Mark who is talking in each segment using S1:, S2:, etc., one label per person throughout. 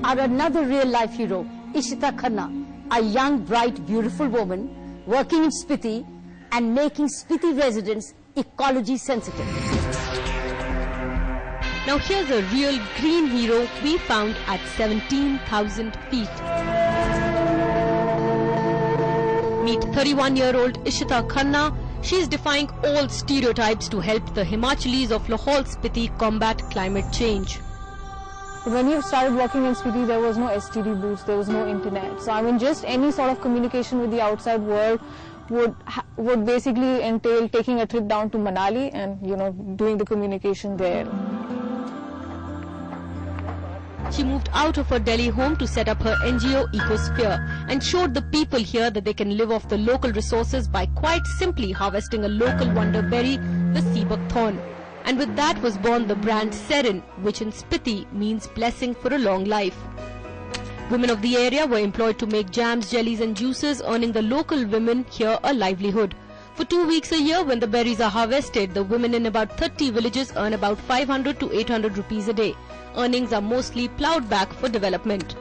S1: are another real-life hero, Ishita Khanna, a young, bright, beautiful woman working in Spiti and making Spiti residents ecology sensitive.
S2: Now here's a real green hero we found at 17,000 feet. Meet 31-year-old Ishita Khanna. She is defying all stereotypes to help the Himachalis of Lahaul Spiti combat climate change.
S3: When you started working in Spiti, there was no STD booths, there was no internet. So I mean, just any sort of communication with the outside world would basically entail taking a trip down to Manali and, you know, doing the communication there.
S2: She moved out of her Delhi home to set up her NGO Ecosphere and showed the people here that they can live off the local resources by quite simply harvesting a local wonder berry, the sea buckthorn. And with that was born the brand Serin, which in Spiti means blessing for a long life. Women of the area were employed to make jams, jellies and juices, earning the local women here a livelihood. For 2 weeks a year, when the berries are harvested, the women in about 30 villages earn about 500 to 800 rupees a day. Earnings are mostly ploughed back for development.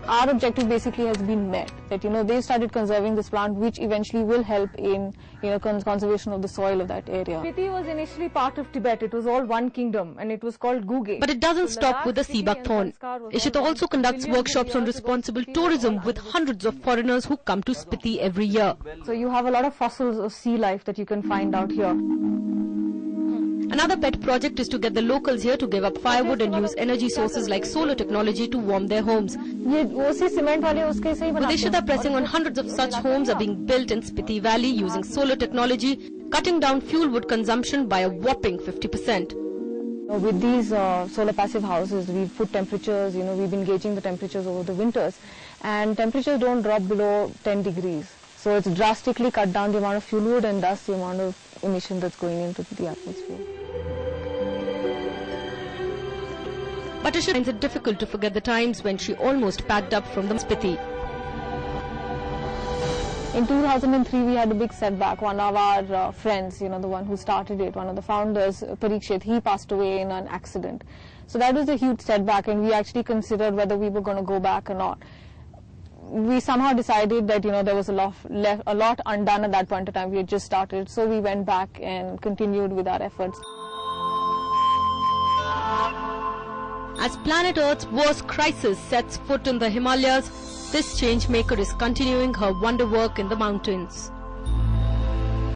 S3: Our objective basically has been met, that, you know, they started conserving this plant, which eventually will help in, you know, conservation of the soil of that area. Spiti was initially part of Tibet. It was all one kingdom and it was called Guge.
S2: But it doesn't stop with the sea buckthorn. Ishita also conducts workshops on responsible tourism with hundreds of foreigners who come to Spiti every year.
S3: So you have a lot of fossils of sea life that you can find out here.
S2: Another pet project is to get the locals here to give up firewood and use energy sources like solar technology to warm their homes. With Ishita pressing on, hundreds of such homes are being built in Spiti Valley using solar technology, cutting down fuel wood consumption by a whopping 50%.
S3: With these solar passive houses, we've put temperatures, you know, we've been gauging the temperatures over the winters, and temperatures don't drop below 10 degrees. So it's drastically cut down the amount of fuel wood and thus the amount of emission that's going into the atmosphere.
S2: But Ishita finds it difficult to forget the times when she almost packed up from the Spiti.
S3: In 2003, we had a big setback. One of our friends, you know, the one who started it, one of the founders, Parikshit, he passed away in an accident. So that was a huge setback, and we actually considered whether we were going to go back or not. We somehow decided that, you know, there was a lot undone at that point in time. We had just started, so we went back and continued with our efforts.
S2: As planet Earth's worst crisis sets foot in the Himalayas, this change maker is continuing her wonder work in the mountains.